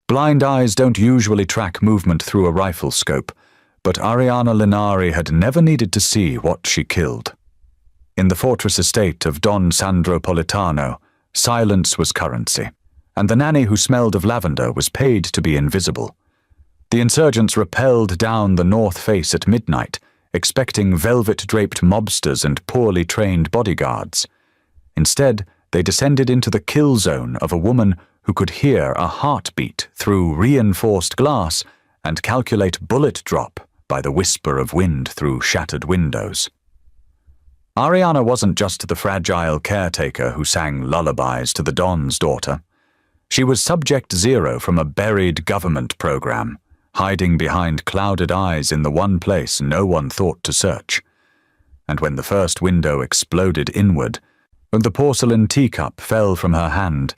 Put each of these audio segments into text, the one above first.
Blind eyes don't usually track movement through a rifle scope, but Ariana Linari had never needed to see what she killed. In the fortress estate of Don Sandro Politano, silence was currency, and the nanny who smelled of lavender was paid to be invisible. The insurgents rappelled down the north face at midnight, expecting velvet-draped mobsters and poorly trained bodyguards. Instead, they descended into the kill zone of a woman who could hear a heartbeat through reinforced glass and calculate bullet drop by the whisper of wind through shattered windows. Ariana wasn't just the fragile caretaker who sang lullabies to the Don's daughter. She was Subject Zero from a buried government program, hiding behind clouded eyes in the one place no one thought to search. And when the first window exploded inward, and the porcelain teacup fell from her hand,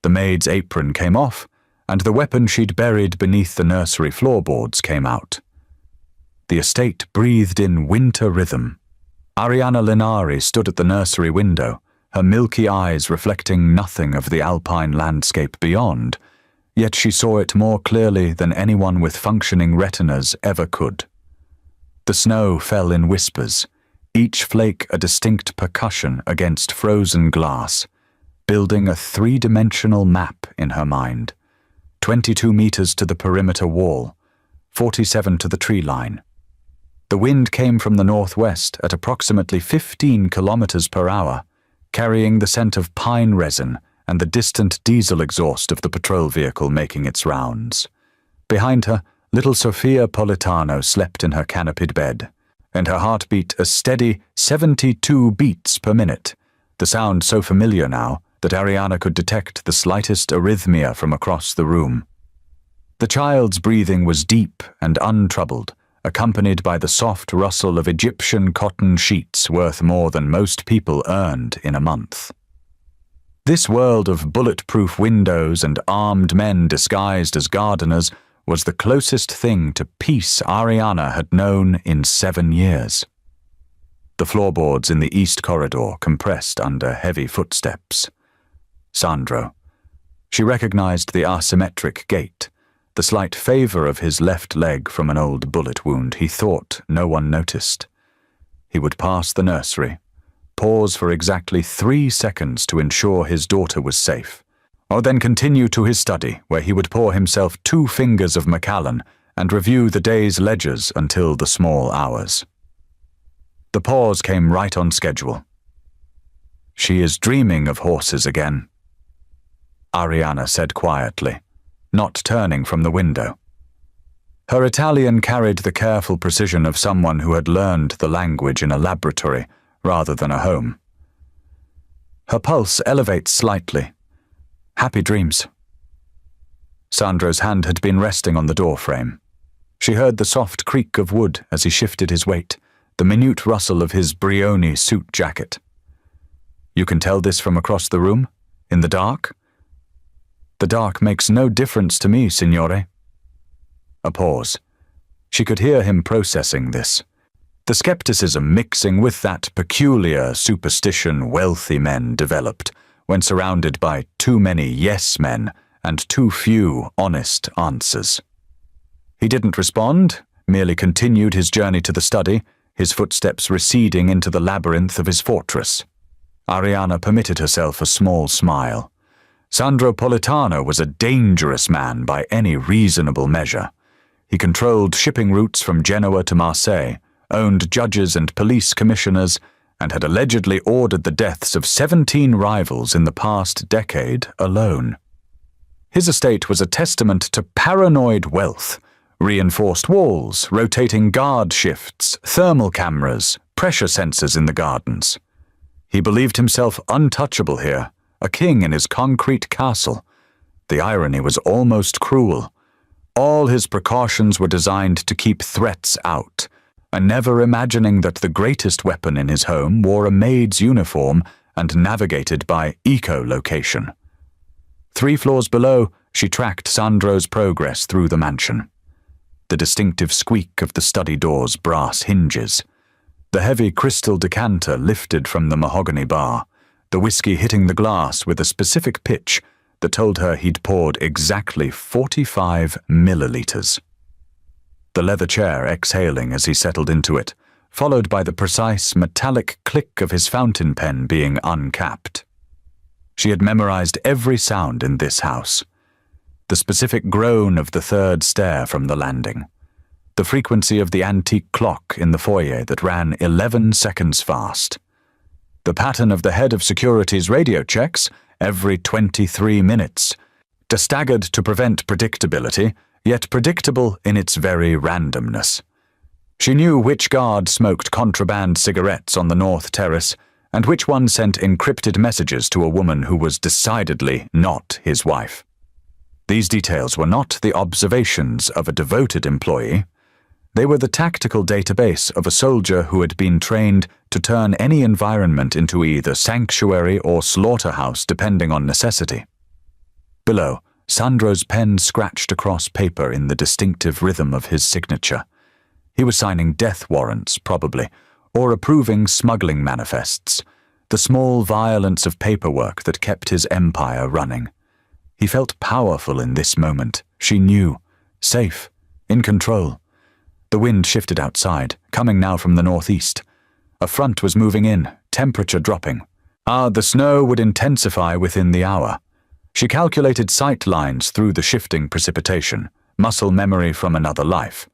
the maid's apron came off, and the weapon she'd buried beneath the nursery floorboards came out. The estate breathed in winter rhythm. Ariana Linari stood at the nursery window, her milky eyes reflecting nothing of the alpine landscape beyond, yet she saw it more clearly than anyone with functioning retinas ever could. The snow fell in whispers, each flake a distinct percussion against frozen glass, building a three-dimensional map in her mind. 22 meters to the perimeter wall, 47 to the tree line. The wind came from the northwest at approximately 15 kilometers per hour, carrying the scent of pine resin and the distant diesel exhaust of the patrol vehicle making its rounds. Behind her, little Sofia Politano slept in her canopied bed, and her heartbeat a steady 72 beats per minute, the sound so familiar now that Ariana could detect the slightest arrhythmia from across the room. The child's breathing was deep and untroubled, accompanied by the soft rustle of Egyptian cotton sheets worth more than most people earned in a month. This world of bulletproof windows and armed men disguised as gardeners was the closest thing to peace Ariana had known in 7 years. The floorboards in the east corridor compressed under heavy footsteps. Sandro. She recognized the asymmetric gait, the slight favor of his left leg from an old bullet wound he thought no one noticed. He would pass the nursery, pause for exactly 3 seconds to ensure his daughter was safe, or then continue to his study where he would pour himself 2 fingers of Macallan and review the day's ledgers until the small hours. The pause came right on schedule. "She is dreaming of horses again," Ariana said quietly, not turning from the window. Her Italian carried the careful precision of someone who had learned the language in a laboratory rather than a home. Her pulse elevates slightly. Happy dreams. Sandro's hand had been resting on the door frame. She heard the soft creak of wood as he shifted his weight, the minute rustle of his Brioni suit jacket. "You can tell this from across the room? In the dark?" "The dark makes no difference to me, signore." A pause. She could hear him processing this, the skepticism mixing with that peculiar superstition wealthy men developed when surrounded by too many yes men and too few honest answers. He didn't respond, merely continued his journey to the study, his footsteps receding into the labyrinth of his fortress. Ariana permitted herself a small smile. Sandro Politano was a dangerous man by any reasonable measure. He controlled shipping routes from Genoa to Marseille, owned judges and police commissioners, and had allegedly ordered the deaths of 17 rivals in the past decade alone. His estate was a testament to paranoid wealth, reinforced walls, rotating guard shifts, thermal cameras, pressure sensors in the gardens. He believed himself untouchable here, a king in his concrete castle. The irony was almost cruel. All his precautions were designed to keep threats out, and never imagining that the greatest weapon in his home wore a maid's uniform and navigated by echolocation. 3 floors below, she tracked Sandro's progress through the mansion. The distinctive squeak of the study door's brass hinges. The heavy crystal decanter lifted from the mahogany bar, the whiskey hitting the glass with a specific pitch, that told her he'd poured exactly 45 milliliters. The leather chair exhaling as he settled into it, followed by the precise metallic click of his fountain pen being uncapped. She had memorized every sound in this house. The specific groan of the third stair from the landing. The frequency of the antique clock in the foyer that ran 11 seconds fast. The pattern of the head of security's radio checks every 23 minutes, staggered to prevent predictability, yet predictable in its very randomness. She knew which guard smoked contraband cigarettes on the North Terrace and which one sent encrypted messages to a woman who was decidedly not his wife. These details were not the observations of a devoted employee. They were the tactical database of a soldier who had been trained to turn any environment into either sanctuary or slaughterhouse depending on necessity. Below, Sandro's pen scratched across paper in the distinctive rhythm of his signature. He was signing death warrants, probably, or approving smuggling manifests, the small violence of paperwork that kept his empire running. He felt powerful in this moment, she knew, safe, in control. The wind shifted outside, coming now from the northeast. A front was moving in, temperature dropping. The snow would intensify within the hour. She calculated sight lines through the shifting precipitation, muscle memory from another life.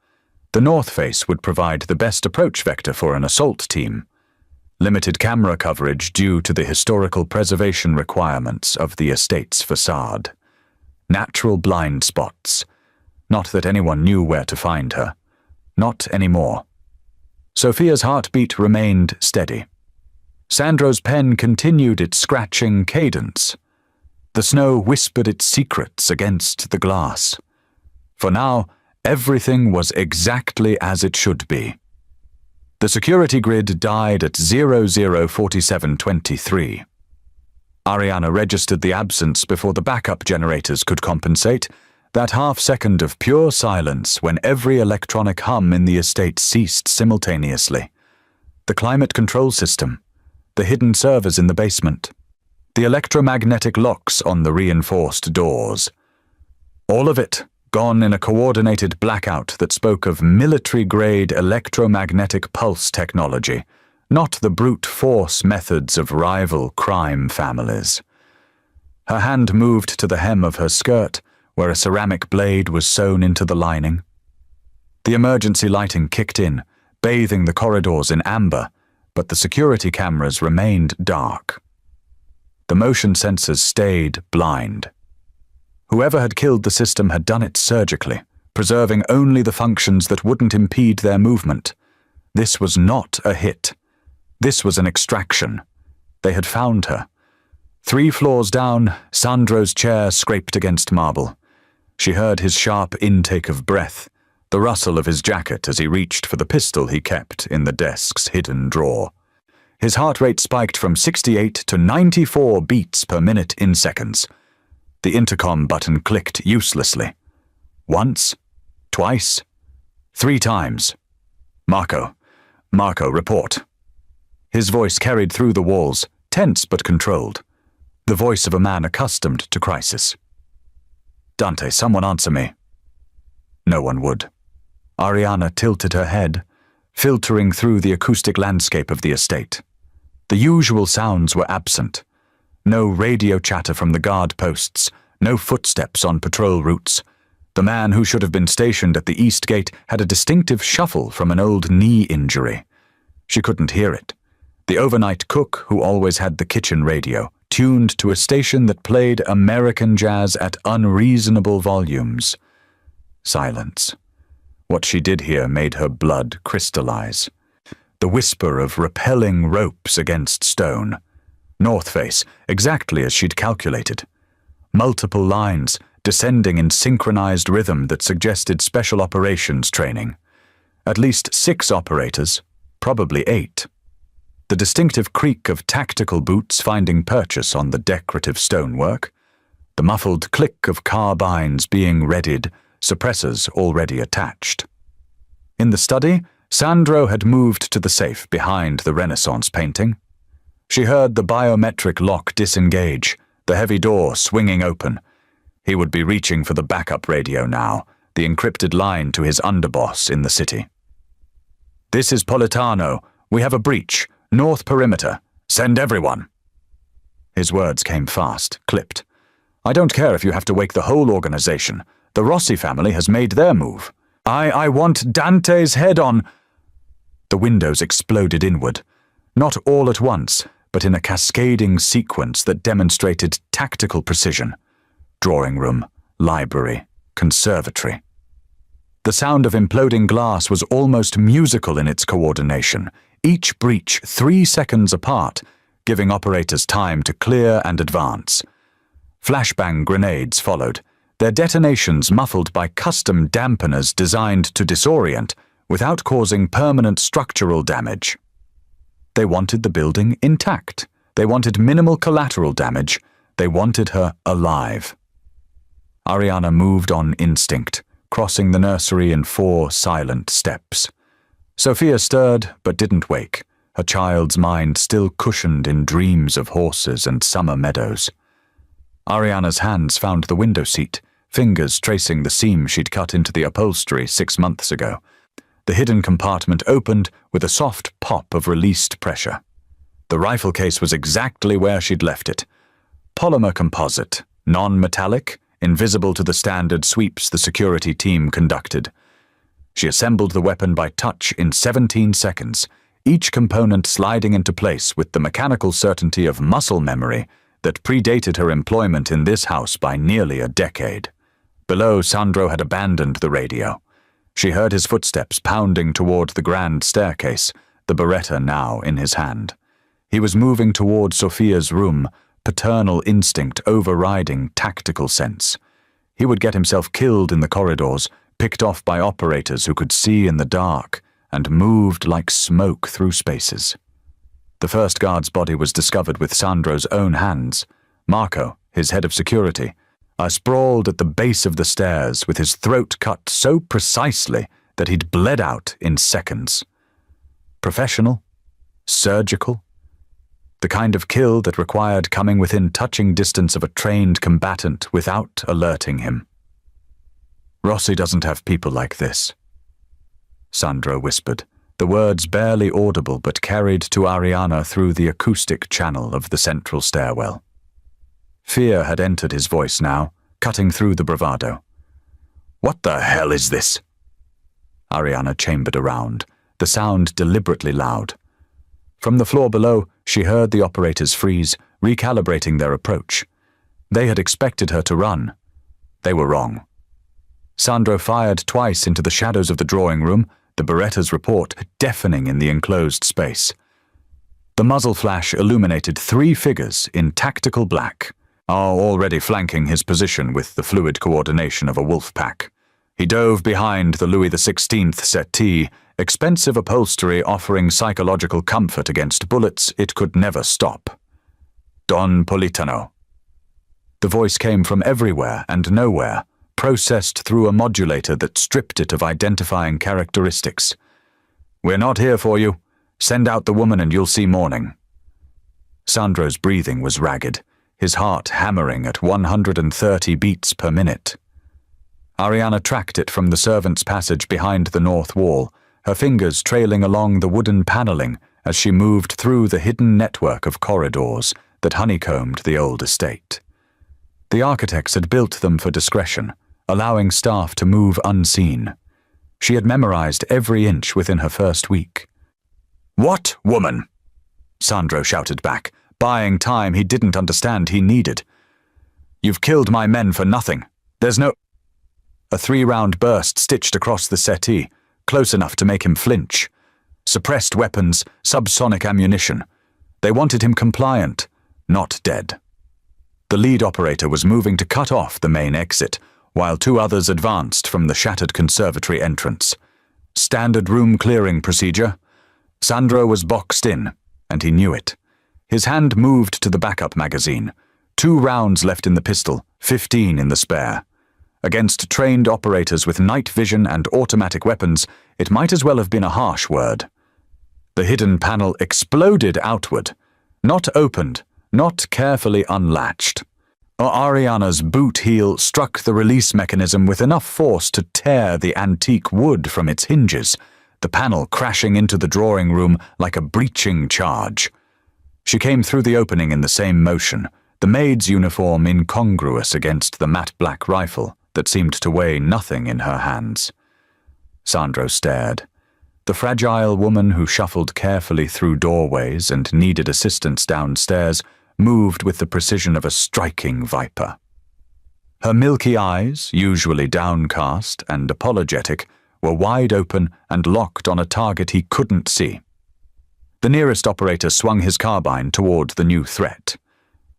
The north face would provide the best approach vector for an assault team. Limited camera coverage due to the historical preservation requirements of the estate's facade. Natural blind spots. Not that anyone knew where to find her. Not anymore. Sophia's heartbeat remained steady. Sandro's pen continued its scratching cadence. The snow whispered its secrets against the glass. For now, everything was exactly as it should be. The security grid died at 004723. Ariana registered the absence before the backup generators could compensate, that half-second of pure silence when every electronic hum in the estate ceased simultaneously. The climate control system, the hidden servers in the basement, the electromagnetic locks on the reinforced doors. All of it gone in a coordinated blackout that spoke of military-grade electromagnetic pulse technology, not the brute force methods of rival crime families. Her hand moved to the hem of her skirt, where a ceramic blade was sewn into the lining. The emergency lighting kicked in, bathing the corridors in amber, but the security cameras remained dark. The motion sensors stayed blind. Whoever had killed the system had done it surgically, preserving only the functions that wouldn't impede their movement. This was not a hit. This was an extraction. They had found her. 3 floors down, Sandro's chair scraped against marble. She heard his sharp intake of breath, the rustle of his jacket as he reached for the pistol he kept in the desk's hidden drawer. His heart rate spiked from 68 to 94 beats per minute in seconds. The intercom button clicked uselessly. Once, twice, 3 times. Marco, report. His voice carried through the walls, tense but controlled. The voice of a man accustomed to crisis. Dante, someone answer me. No one would. Ariana tilted her head, filtering through the acoustic landscape of the estate. The usual sounds were absent. No radio chatter from the guard posts, no footsteps on patrol routes. The man who should have been stationed at the east gate had a distinctive shuffle from an old knee injury. She couldn't hear it. The overnight cook, who always had the kitchen radio, tuned to a station that played American jazz at unreasonable volumes. Silence. What she did hear made her blood crystallize. The whisper of repelling ropes against stone. North face, exactly as she'd calculated. Multiple lines, descending in synchronized rhythm that suggested special operations training. At least 6 operators, probably 8. The distinctive creak of tactical boots finding purchase on the decorative stonework. The muffled click of carbines being readied, suppressors already attached. In the study, Sandro had moved to the safe behind the Renaissance painting. She heard the biometric lock disengage, the heavy door swinging open. He would be reaching for the backup radio now, the encrypted line to his underboss in the city. "This is Politano. We have a breach. North perimeter. Send everyone." His words came fast, clipped. "I don't care if you have to wake the whole organization. The Rossi family has made their move. I want Dante's head on—" The windows exploded inward, not all at once, but in a cascading sequence that demonstrated tactical precision. Drawing room, library, conservatory. The sound of imploding glass was almost musical in its coordination, each breach 3 seconds apart, giving operators time to clear and advance. Flashbang grenades followed, their detonations muffled by custom dampeners designed to disorient without causing permanent structural damage. They wanted the building intact. They wanted minimal collateral damage. They wanted her alive. Ariana moved on instinct, crossing the nursery in 4 silent steps. Sophia stirred but didn't wake, her child's mind still cushioned in dreams of horses and summer meadows. Ariana's hands found the window seat, fingers tracing the seam she'd cut into the upholstery 6 months ago. The hidden compartment opened with a soft pop of released pressure. The rifle case was exactly where she'd left it. Polymer composite, non-metallic, invisible to the standard sweeps the security team conducted. She assembled the weapon by touch in 17 seconds, each component sliding into place with the mechanical certainty of muscle memory that predated her employment in this house by nearly a decade. Below, Sandro had abandoned the radio. She heard his footsteps pounding toward the grand staircase, the Beretta now in his hand. He was moving toward Sophia's room, paternal instinct overriding tactical sense. He would get himself killed in the corridors, picked off by operators who could see in the dark and moved like smoke through spaces. The first guard's body was discovered with Sandro's own hands. Marco, his head of security, sprawled at the base of the stairs with his throat cut so precisely that he'd bled out in seconds. Professional? Surgical? The kind of kill that required coming within touching distance of a trained combatant without alerting him. "Rossi doesn't have people like this," Sandro whispered, the words barely audible but carried to Ariana through the acoustic channel of the central stairwell. Fear had entered his voice now, cutting through the bravado. "What the hell is this?" Ariana chambered around, the sound deliberately loud. From the floor below, she heard the operators freeze, recalibrating their approach. They had expected her to run. They were wrong. Sandro fired twice into the shadows of the drawing room, the Beretta's report deafening in the enclosed space. The muzzle flash illuminated 3 figures in tactical black, already flanking his position with the fluid coordination of a wolf pack. He dove behind the Louis XVI settee, expensive upholstery offering psychological comfort against bullets it could never stop. "Don Politano." The voice came from everywhere and nowhere, processed through a modulator that stripped it of identifying characteristics. "We're not here for you. Send out the woman and you'll see morning." Sandro's breathing was ragged, his heart hammering at 130 beats per minute. Ariana tracked it from the servants' passage behind the north wall, her fingers trailing along the wooden paneling as she moved through the hidden network of corridors that honeycombed the old estate. The architects had built them for discretion, allowing staff to move unseen. She had memorized every inch within her first week. "What woman?" Sandro shouted back, buying time he didn't understand he needed. "You've killed my men for nothing. There's no—" A 3-round burst stitched across the settee, close enough to make him flinch. Suppressed weapons, subsonic ammunition. They wanted him compliant, not dead. The lead operator was moving to cut off the main exit, while 2 others advanced from the shattered conservatory entrance. Standard room clearing procedure. Sandro was boxed in, and he knew it. His hand moved to the backup magazine. 2 rounds left in the pistol, 15 in the spare. Against trained operators with night vision and automatic weapons, it might as well have been a harsh word. The hidden panel exploded outward, not opened, not carefully unlatched. Ariana's boot heel struck the release mechanism with enough force to tear the antique wood from its hinges, the panel crashing into the drawing room like a breaching charge. She came through the opening in the same motion, the maid's uniform incongruous against the matte black rifle that seemed to weigh nothing in her hands. Sandro stared. The fragile woman who shuffled carefully through doorways and needed assistance downstairs moved with the precision of a striking viper. Her milky eyes, usually downcast and apologetic, were wide open and locked on a target he couldn't see. The nearest operator swung his carbine toward the new threat.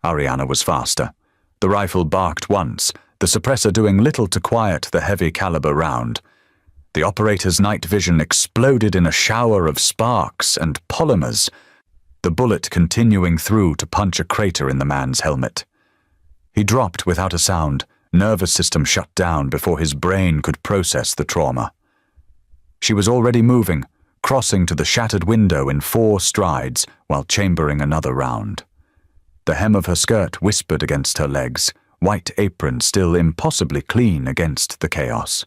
Ariana was faster. The rifle barked once, the suppressor doing little to quiet the heavy caliber round. The operator's night vision exploded in a shower of sparks and polymers, the bullet continuing through to punch a crater in the man's helmet. He dropped without a sound, nervous system shut down before his brain could process the trauma. She was already moving, crossing to the shattered window in 4 strides while chambering another round. The hem of her skirt whispered against her legs, white apron still impossibly clean against the chaos.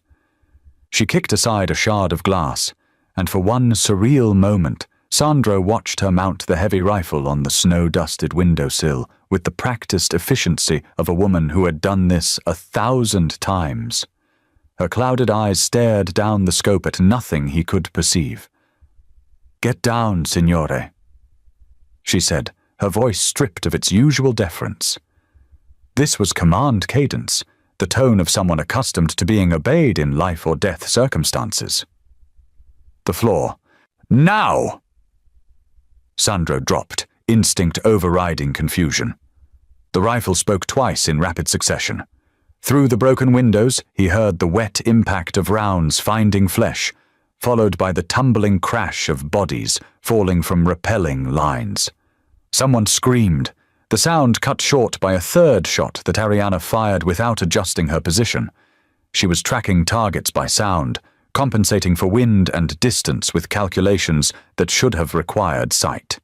She kicked aside a shard of glass, and for one surreal moment, Sandro watched her mount the heavy rifle on the snow-dusted windowsill with the practiced efficiency of a woman who had done this 1,000 times. Her clouded eyes stared down the scope at nothing he could perceive. "Get down, signore," she said, her voice stripped of its usual deference. This was command cadence, the tone of someone accustomed to being obeyed in life-or-death circumstances. The floor. "Now!" Sandro dropped, instinct overriding confusion. The rifle spoke twice in rapid succession. Through the broken windows, he heard the wet impact of rounds finding flesh, followed by the tumbling crash of bodies falling from repelling lines. Someone screamed, the sound cut short by a third shot that Ariana fired without adjusting her position. She was tracking targets by sound, compensating for wind and distance with calculations that should have required sight.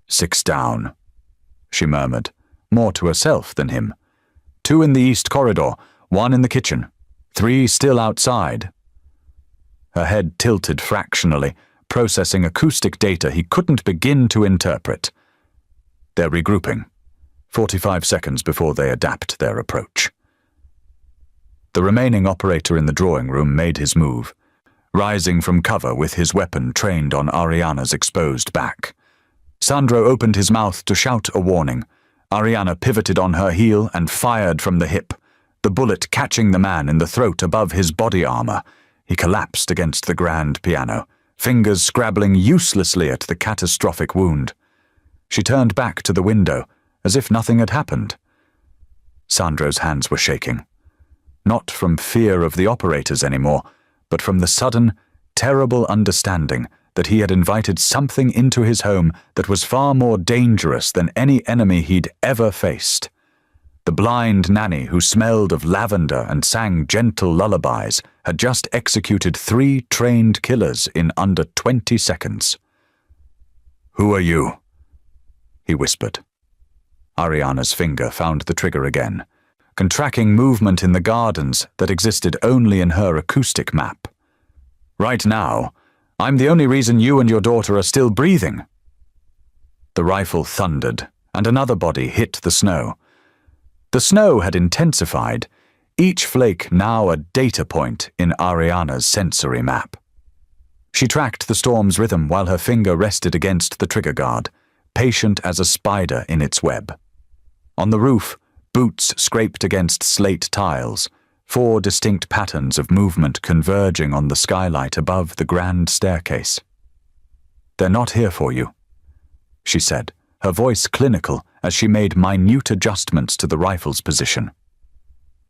"6 down," she murmured, more to herself than him. 2 in the east corridor, 1 in the kitchen, 3 still outside. Her head tilted fractionally, processing acoustic data he couldn't begin to interpret. They're regrouping. 45 seconds before they adapt their approach. The remaining operator in the drawing room made his move, rising from cover with his weapon trained on Ariana's exposed back. Sandro opened his mouth to shout a warning. Ariana pivoted on her heel and fired from the hip, the bullet catching the man in the throat above his body armor. He collapsed against the grand piano, fingers scrabbling uselessly at the catastrophic wound. She turned back to the window, as if nothing had happened. Sandro's hands were shaking. Not from fear of the operators anymore, but from the sudden, terrible understanding that he had invited something into his home that was far more dangerous than any enemy he'd ever faced. The blind nanny who smelled of lavender and sang gentle lullabies had just executed 3 trained killers in under 20 seconds. "Who are you?" he whispered. Ariana's finger found the trigger again, contracting movement in the gardens that existed only in her acoustic map. "Right now, I'm the only reason you and your daughter are still breathing." The rifle thundered, and another body hit the snow. The snow had intensified, each flake now a data point in Ariana's sensory map. She tracked the storm's rhythm while her finger rested against the trigger guard, patient as a spider in its web. On the roof, boots scraped against slate tiles, 4 distinct patterns of movement converging on the skylight above the grand staircase. "They're not here for you," she said, her voice clinical as she made minute adjustments to the rifle's position.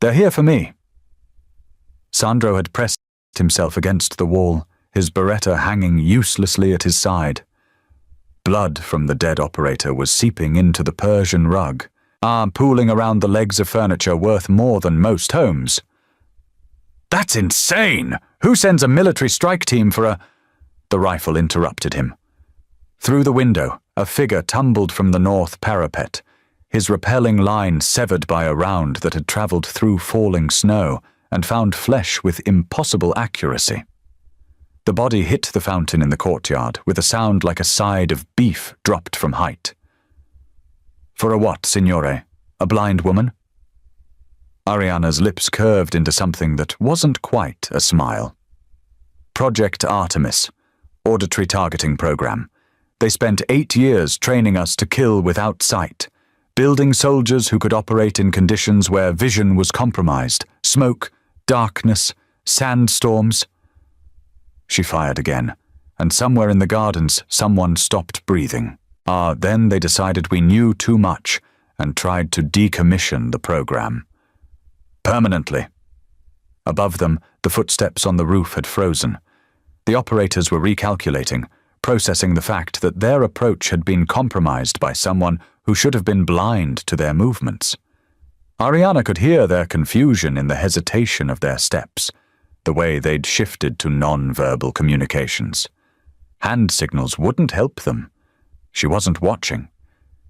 "They're here for me." Sandro had pressed himself against the wall, his beretta hanging uselessly at his side. Blood from the dead operator was seeping into the Persian rug, pooling around the legs of furniture worth more than most homes. "That's insane! Who sends a military strike team for a—" The rifle interrupted him. Through the window, a figure tumbled from the north parapet, his repelling line severed by a round that had travelled through falling snow and found flesh with impossible accuracy. The body hit the fountain in the courtyard with a sound like a side of beef dropped from height. "For a what, signore? A blind woman?" Ariana's lips curved into something that wasn't quite a smile. "Project Artemis, auditory targeting program. They spent 8 years training us to kill without sight, building soldiers who could operate in conditions where vision was compromised, smoke, darkness, sandstorms." She fired again, and somewhere in the gardens someone stopped breathing. Then they decided we knew too much and tried to decommission the program. Permanently. Above them, the footsteps on the roof had frozen. The operators were recalculating, processing the fact that their approach had been compromised by someone who should have been blind to their movements. Ariana could hear their confusion in the hesitation of their steps, the way they'd shifted to non-verbal communications. Hand signals wouldn't help them. She wasn't watching.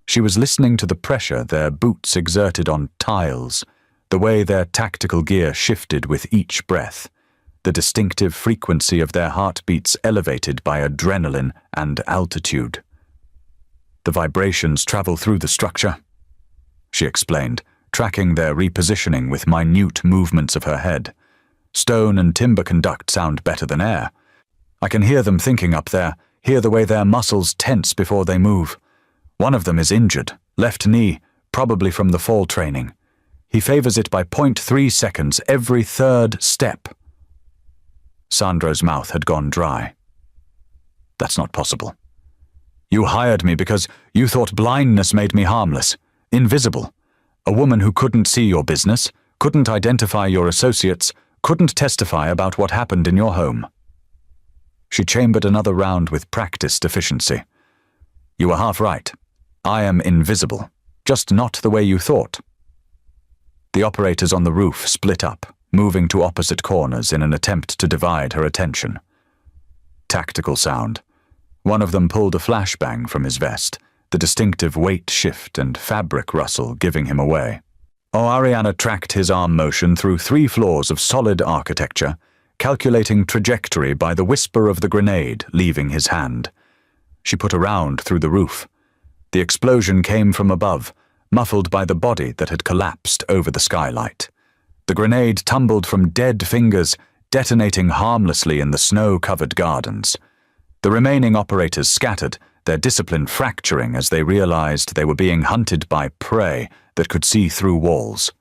She was listening to the pressure their boots exerted on tiles, the way their tactical gear shifted with each breath, the distinctive frequency of their heartbeats elevated by adrenaline and altitude. "The vibrations travel through the structure," she explained, tracking their repositioning with minute movements of her head. "Stone and timber conduct sound better than air. I can hear them thinking up there, hear the way their muscles tense before they move. One of them is injured, left knee, probably from the fall training. He favors it by 0.3 seconds every third step." Sandro's mouth had gone dry. "That's not possible. You hired me because you thought blindness made me harmless, invisible. A woman who couldn't see your business, couldn't identify your associates, couldn't testify about what happened in your home." She chambered another round with practiced efficiency. "You were half right. I am invisible, just not the way you thought." The operators on the roof split up, moving to opposite corners in an attempt to divide her attention. Tactical sound. One of them pulled a flashbang from his vest, the distinctive weight shift and fabric rustle giving him away. Ariana tracked his arm motion through 3 floors of solid architecture, calculating trajectory by the whisper of the grenade leaving his hand. She put a round through the roof. The explosion came from above, muffled by the body that had collapsed over the skylight. The grenade tumbled from dead fingers, detonating harmlessly in the snow-covered gardens. The remaining operators scattered, their discipline fracturing as they realized they were being hunted by prey that could see through walls.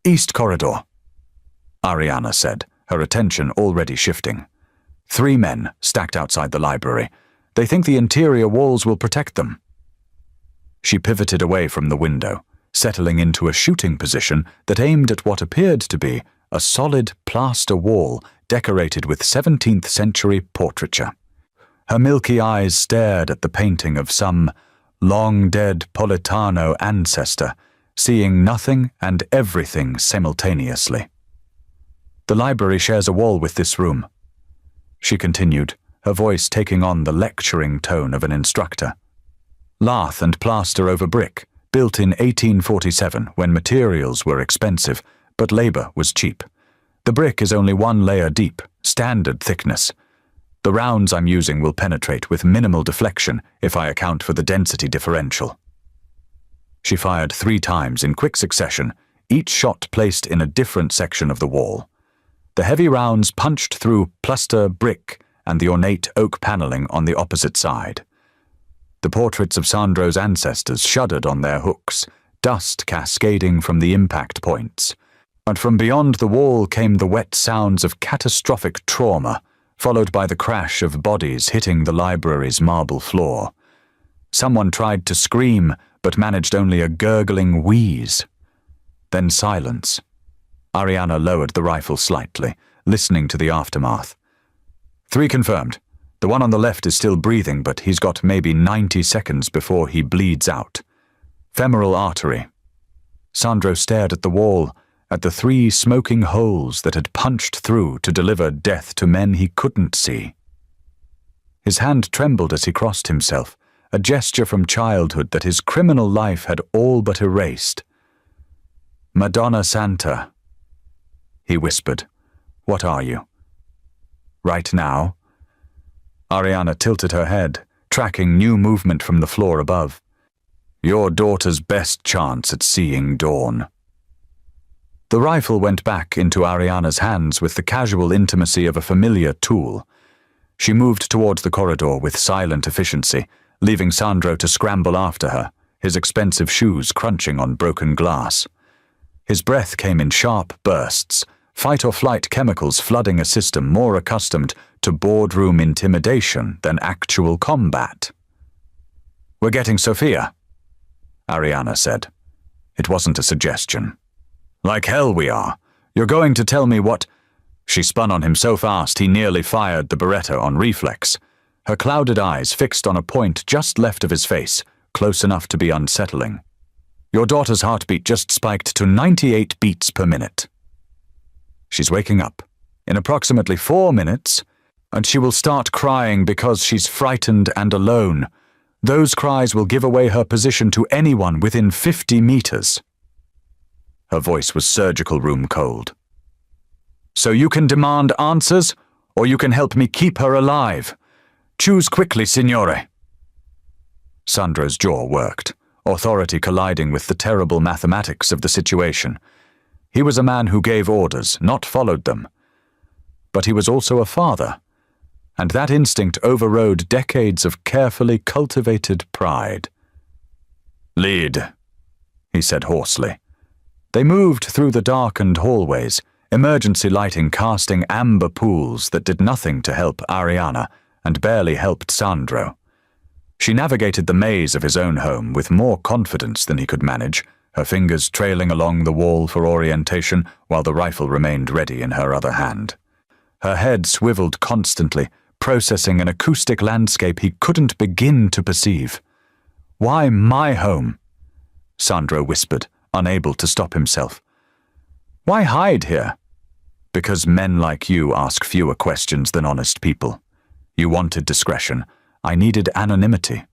"East corridor," Ariana said, her attention already shifting. 3 men stacked outside the library. They think the interior walls will protect them. She pivoted away from the window, settling into a shooting position that aimed at what appeared to be a solid plaster wall decorated with 17th century portraiture. Her milky eyes stared at the painting of some long-dead Politano ancestor, seeing nothing and everything simultaneously. "The library shares a wall with this room," she continued, her voice taking on the lecturing tone of an instructor. "Lath and plaster over brick, built in 1847 when materials were expensive, but labor was cheap. The brick is only 1 layer deep, standard thickness. The rounds I'm using will penetrate with minimal deflection if I account for the density differential." She fired 3 times in quick succession, each shot placed in a different section of the wall. The heavy rounds punched through plaster brick and the ornate oak paneling on the opposite side. The portraits of Sandro's ancestors shuddered on their hooks, dust cascading from the impact points. And from beyond the wall came the wet sounds of catastrophic trauma, followed by the crash of bodies hitting the library's marble floor. Someone tried to scream, but managed only a gurgling wheeze. Then silence. Ariana lowered the rifle slightly, listening to the aftermath. 3 confirmed. The one on the left is still breathing, but he's got maybe 90 seconds before he bleeds out. Femoral artery. Sandro stared at the wall, at the 3 smoking holes that had punched through to deliver death to men he couldn't see. His hand trembled as he crossed himself, a gesture from childhood that his criminal life had all but erased. "Madonna Santa," he whispered. "What are you?" "Right now?" Ariana tilted her head, tracking new movement from the floor above. "Your daughter's best chance at seeing dawn." The rifle went back into Ariana's hands with the casual intimacy of a familiar tool. She moved towards the corridor with silent efficiency, leaving Sandro to scramble after her, his expensive shoes crunching on broken glass. His breath came in sharp bursts, fight-or-flight chemicals flooding a system more accustomed to boardroom intimidation than actual combat. "We're getting Sophia," Ariana said. It wasn't a suggestion. "Like hell we are. You're going to tell me what—" She spun on him so fast he nearly fired the Beretta on reflex, her clouded eyes fixed on a point just left of his face, close enough to be unsettling. "Your daughter's heartbeat just spiked to 98 beats per minute. She's waking up in approximately 4 minutes, and she will start crying because she's frightened and alone. Those cries will give away her position to anyone within 50 meters. Her voice was surgical room cold. "So you can demand answers, or you can help me keep her alive. Choose quickly, signore." Sandro's jaw worked, authority colliding with the terrible mathematics of the situation. He was a man who gave orders, not followed them. But he was also a father, and that instinct overrode decades of carefully cultivated pride. "Lead," he said hoarsely. They moved through the darkened hallways, emergency lighting casting amber pools that did nothing to help Ariana and barely helped Sandro. She navigated the maze of his own home with more confidence than he could manage, her fingers trailing along the wall for orientation while the rifle remained ready in her other hand. Her head swiveled constantly, processing an acoustic landscape he couldn't begin to perceive. "Why my home?" Sandro whispered, unable to stop himself. "Why hide here?" "Because men like you ask fewer questions than honest people. You wanted discretion. I needed anonymity.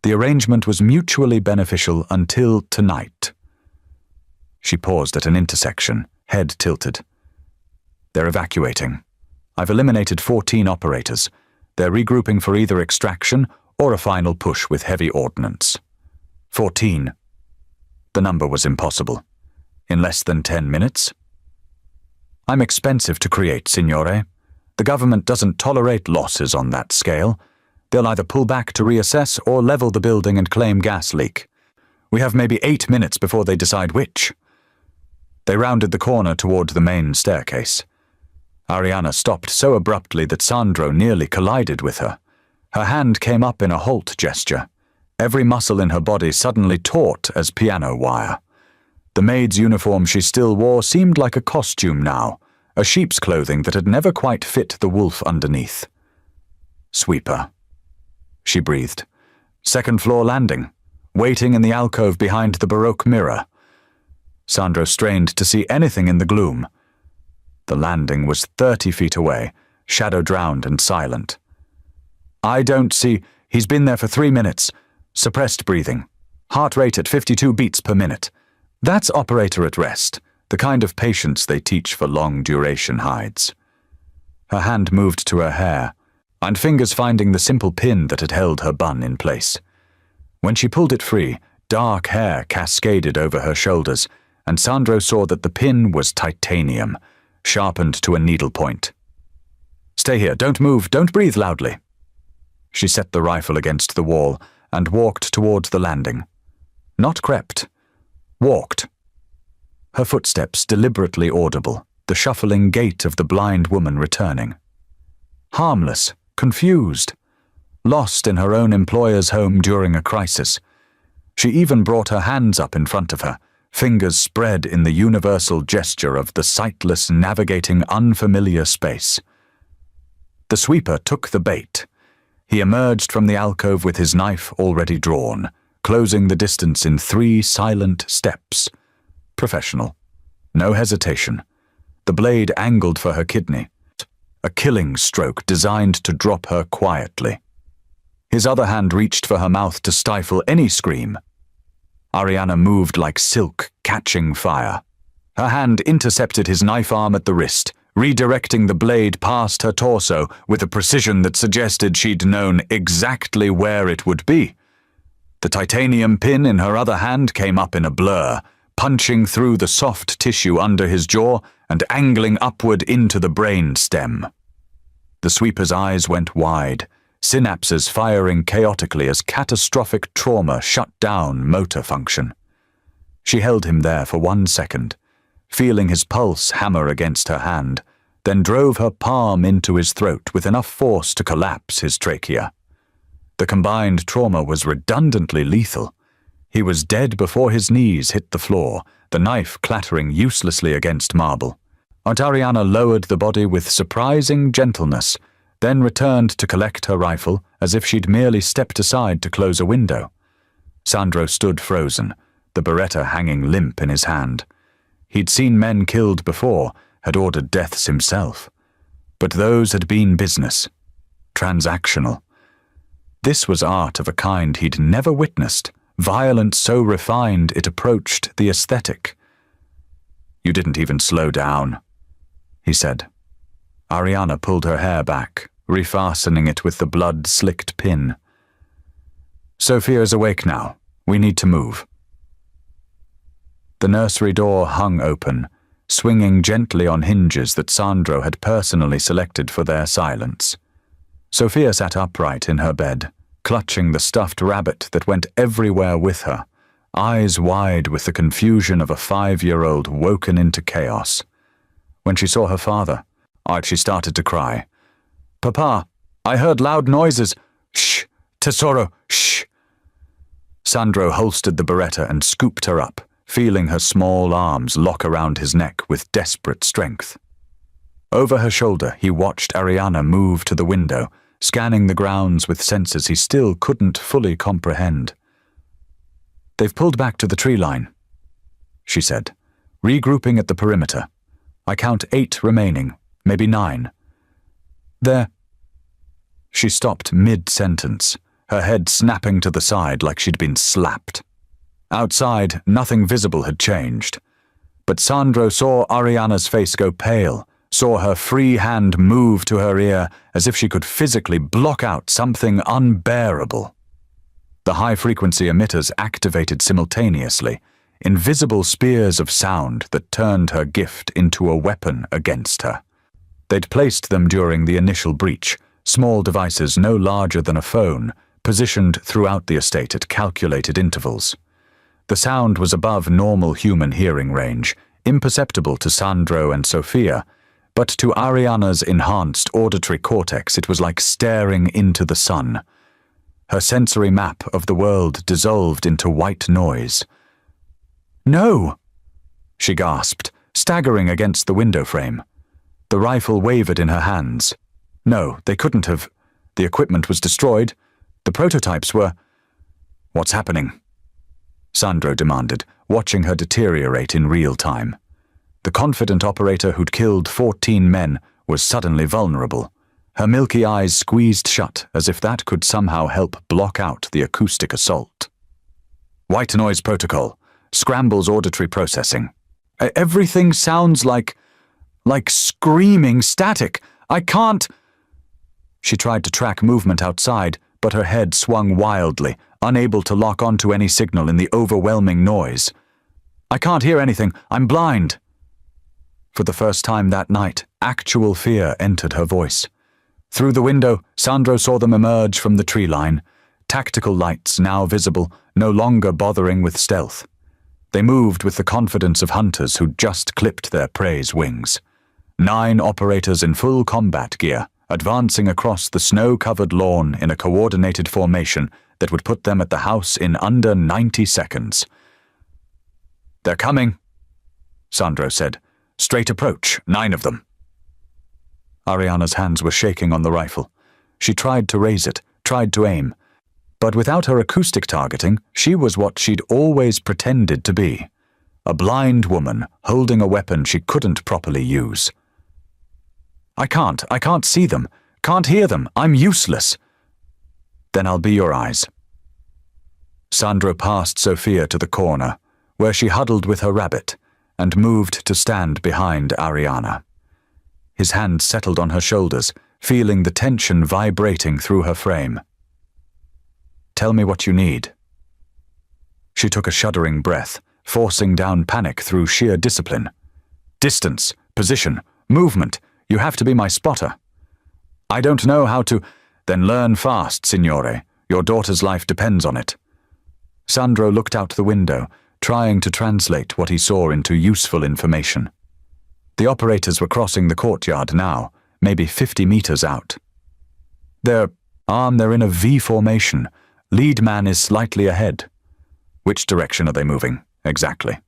The arrangement was mutually beneficial until tonight." She paused at an intersection, head tilted. "They're evacuating. I've eliminated 14 operators. They're regrouping for either extraction or a final push with heavy ordnance." 14. The number was impossible. In less than 10 minutes? "I'm expensive to create, signore. The government doesn't tolerate losses on that scale. They'll either pull back to reassess or level the building and claim gas leak. We have maybe 8 minutes before they decide which." They rounded the corner toward the main staircase. Ariana stopped so abruptly that Sandro nearly collided with her. Her hand came up in a halt gesture. Every muscle in her body suddenly taut as piano wire. The maid's uniform she still wore seemed like a costume now, a sheep's clothing that had never quite fit the wolf underneath. "Sweeper," she breathed. "Second floor landing, waiting in the alcove behind the Baroque mirror." Sandro strained to see anything in the gloom. The landing was 30 feet away, shadow-drowned and silent. "I don't see. He's been there for 3 minutes. Suppressed breathing. Heart rate at 52 beats per minute. That's operator at rest, the kind of patience they teach for long-duration hides." Her hand moved to her hair, and fingers finding the simple pin that had held her bun in place. When she pulled it free, dark hair cascaded over her shoulders, and Sandro saw that the pin was titanium, sharpened to a needle point. "Stay here, don't move, don't breathe loudly." She set the rifle against the wall and walked towards the landing. Not crept. Walked. Her footsteps deliberately audible, the shuffling gait of the blind woman returning. Harmless, confused, lost in her own employer's home during a crisis. She even brought her hands up in front of her, fingers spread in the universal gesture of the sightless navigating unfamiliar space. The sweeper took the bait. He emerged from the alcove with his knife already drawn, closing the distance in 3 silent steps. Professional. No hesitation. The blade angled for her kidney. A killing stroke designed to drop her quietly. His other hand reached for her mouth to stifle any scream. Ariana moved like silk, catching fire. Her hand intercepted his knife arm at the wrist, redirecting the blade past her torso with a precision that suggested she'd known exactly where it would be. The titanium pin in her other hand came up in a blur, punching through the soft tissue under his jaw and angling upward into the brain stem. The sweeper's eyes went wide, synapses firing chaotically as catastrophic trauma shut down motor function. She held him there for 1 second, feeling his pulse hammer against her hand, then drove her palm into his throat with enough force to collapse his trachea. The combined trauma was redundantly lethal. He was dead before his knees hit the floor, the knife clattering uselessly against marble. Aunt Ariana lowered the body with surprising gentleness, then returned to collect her rifle as if she'd merely stepped aside to close a window. Sandro stood frozen, the Beretta hanging limp in his hand. He'd seen men killed before, had ordered deaths himself. But those had been business. Transactional. This was art of a kind he'd never witnessed, violence so refined it approached the aesthetic. "You didn't even slow down," he said. Ariana pulled her hair back, refastening it with the blood-slicked pin. "Sophia's awake now. We need to move." The nursery door hung open, swinging gently on hinges that Sandro had personally selected for their silence. Sophia sat upright in her bed, clutching the stuffed rabbit that went everywhere with her, eyes wide with the confusion of a 5-year-old woken into chaos. When she saw her father, Archie started to cry. "Papa, I heard loud noises. Shh, Tesoro, shh." Sandro holstered the Beretta and scooped her up, feeling her small arms lock around his neck with desperate strength. Over her shoulder, he watched Ariana move to the window, scanning the grounds with senses he still couldn't fully comprehend. "They've pulled back to the tree line," she said, regrouping at the perimeter. "I count 8 remaining, maybe 9. There." She stopped mid-sentence, her head snapping to the side like she'd been slapped. Outside, nothing visible had changed. But Sandro saw Ariana's face go pale, saw her free hand move to her ear as if she could physically block out something unbearable. The high-frequency emitters activated simultaneously, invisible spears of sound that turned her gift into a weapon against her. They'd placed them during the initial breach, small devices no larger than a phone, positioned throughout the estate at calculated intervals. The sound was above normal human hearing range, imperceptible to Sandro and Sophia, but to Ariana's enhanced auditory cortex it was like staring into the sun. Her sensory map of the world dissolved into white noise. "No!" she gasped, staggering against the window frame. The rifle wavered in her hands. No, they couldn't have. The equipment was destroyed. The prototypes were... "What's happening?" Sandro demanded, watching her deteriorate in real time. The confident operator who'd killed 14 men was suddenly vulnerable. Her milky eyes squeezed shut as if that could somehow help block out the acoustic assault. "White noise protocol. Scrambles auditory processing. Everything sounds like screaming static. I can't..." She tried to track movement outside, but her head swung wildly, unable to lock onto any signal in the overwhelming noise. "I can't hear anything. I'm blind." For the first time that night, actual fear entered her voice. Through the window, Sandro saw them emerge from the tree line, tactical lights now visible, no longer bothering with stealth. They moved with the confidence of hunters who'd just clipped their prey's wings. 9 operators in full combat gear, advancing across the snow-covered lawn in a coordinated formation that would put them at the house in under 90 seconds. "They're coming," Sandro said. "Straight approach, 9 of them." Ariana's hands were shaking on the rifle. She tried to raise it, tried to aim. But without her acoustic targeting, she was what she'd always pretended to be. A blind woman holding a weapon she couldn't properly use. I can't see them. Can't hear them. I'm useless." Then I'll be your eyes. Sandro passed Sofia to the corner, where she huddled with her rabbit, and moved to stand behind Ariana. His hand settled on her shoulders, feeling the tension vibrating through her frame. Tell me what you need. She took a shuddering breath, forcing down panic through sheer discipline. Distance, position, movement. You have to be my spotter. I don't know how to... Then learn fast, signore. Your daughter's life depends on it. Sandro looked out the window, trying to translate what he saw into useful information. The operators were crossing the courtyard now, maybe 50 meters out. They're in a V formation. Lead man is slightly ahead. Which direction are they moving, exactly?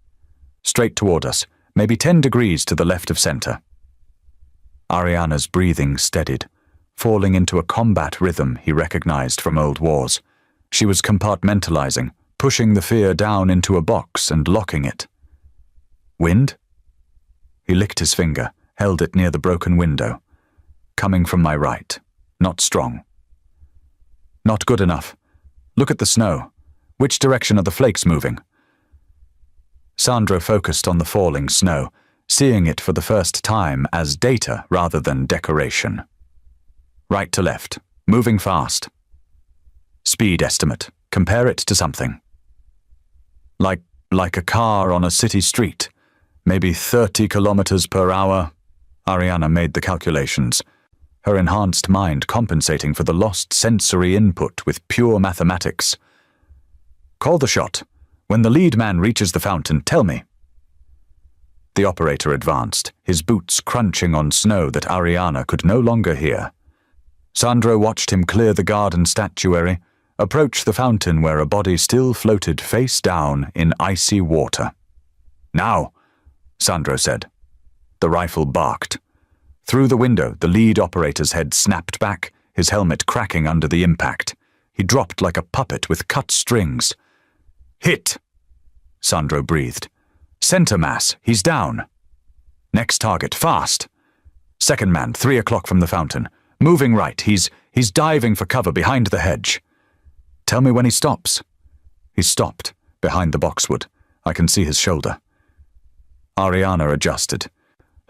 Straight toward us, maybe 10 degrees to the left of center. Ariana's breathing steadied, falling into a combat rhythm he recognized from old wars. She was compartmentalizing, pushing the fear down into a box and locking it. Wind? He licked his finger, held it near the broken window. Coming from my right, not strong. Not good enough. Look at the snow. Which direction are the flakes moving? Sandro focused on the falling snow, seeing it for the first time as data rather than decoration. Right to left, moving fast. Speed estimate. Compare it to something. Like a car on a city street. Maybe 30 kilometers per hour. Ariana made the calculations, her enhanced mind compensating for the lost sensory input with pure mathematics. Call the shot. When the lead man reaches the fountain, tell me. The operator advanced, his boots crunching on snow that Ariana could no longer hear. Sandro watched him clear the garden statuary, approach the fountain where a body still floated face down in icy water. Now, Sandro said. The rifle barked. Through the window, the lead operator's head snapped back, his helmet cracking under the impact. He dropped like a puppet with cut strings. Hit! Sandro breathed. Center mass, he's down. Next target, fast. Second man, 3 o'clock from the fountain. Moving right, he's diving for cover behind the hedge. Tell me when he stops. He stopped, behind the boxwood. I can see his shoulder. Ariana adjusted,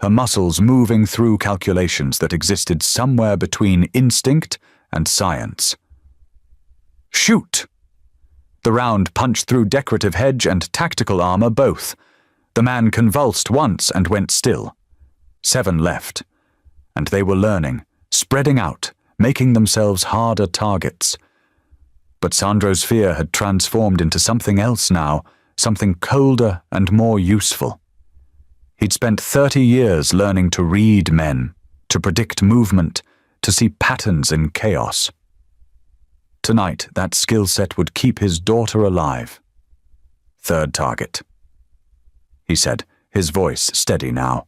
her muscles moving through calculations that existed somewhere between instinct and science. Shoot! The round punched through decorative hedge and tactical armor both. The man convulsed once and went still. 7 left. And they were learning, spreading out, making themselves harder targets. But Sandro's fear had transformed into something else now, something colder and more useful. He'd spent 30 years learning to read men, to predict movement, to see patterns in chaos. Tonight, that skill set would keep his daughter alive. Third target, he said, his voice steady now.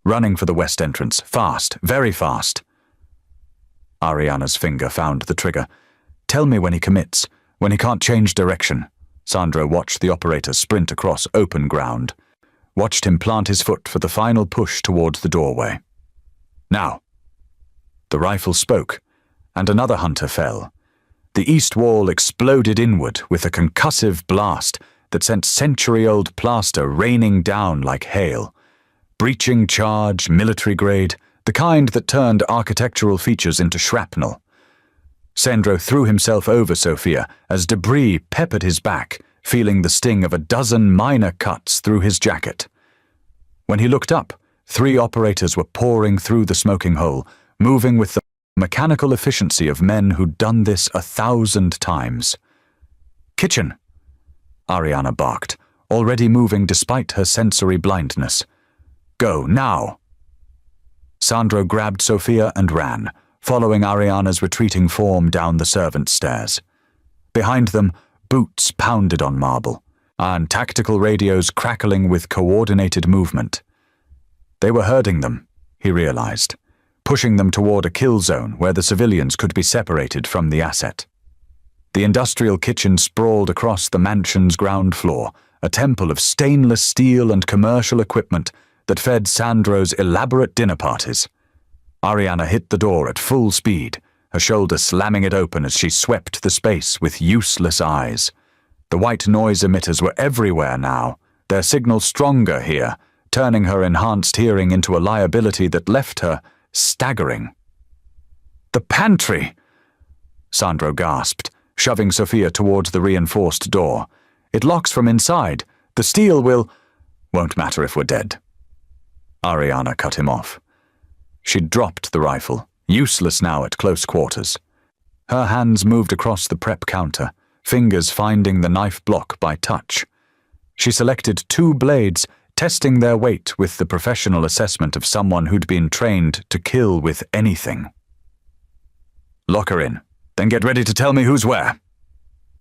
Running for the west entrance, fast, very fast. Ariana's finger found the trigger. Tell me when he commits, when he can't change direction. Sandro watched the operator sprint across open ground, watched him plant his foot for the final push towards the doorway. Now. The rifle spoke, and another hunter fell. The east wall exploded inward with a concussive blast that sent century-old plaster raining down like hail. Breaching charge, military grade, the kind that turned architectural features into shrapnel. Sandro threw himself over Sofia as debris peppered his back, feeling the sting of a dozen minor cuts through his jacket. When he looked up, 3 operators were pouring through the smoking hole, moving with the mechanical efficiency of men who'd done this 1,000 times. Kitchen! Ariana barked, already moving despite her sensory blindness. Go, now! Sandro grabbed Sofia and ran, following Ariana's retreating form down the servants' stairs. Behind them, boots pounded on marble, and tactical radios crackling with coordinated movement. They were herding them, he realized, pushing them toward a kill zone where the civilians could be separated from the asset. The industrial kitchen sprawled across the mansion's ground floor, a temple of stainless steel and commercial equipment that fed Sandro's elaborate dinner parties. Ariana hit the door at full speed, her shoulder slamming it open as she swept the space with useless eyes. The white noise emitters were everywhere now, their signal stronger here, turning her enhanced hearing into a liability that left her staggering. "The pantry!" Sandro gasped, shoving Sophia towards the reinforced door. "It locks from inside. The steel will—" "Won't matter if we're dead." Ariana cut him off. She'd dropped the rifle, useless now at close quarters. Her hands moved across the prep counter, fingers finding the knife block by touch. She selected 2 blades, testing their weight with the professional assessment of someone who'd been trained to kill with anything. "Lock her in, then get ready to tell me who's where."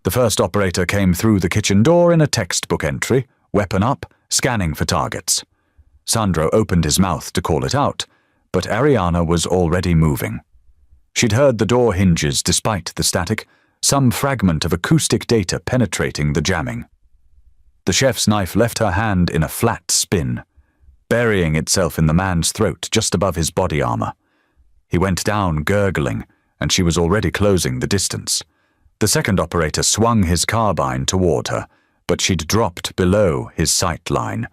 The first operator came through the kitchen door in a textbook entry, weapon up, scanning for targets. Sandro opened his mouth to call it out, but Ariana was already moving. She'd heard the door hinges despite the static, some fragment of acoustic data penetrating the jamming. The chef's knife left her hand in a flat spin, burying itself in the man's throat just above his body armor. He went down gurgling, and she was already closing the distance. The second operator swung his carbine toward her, but she'd dropped below his sight line,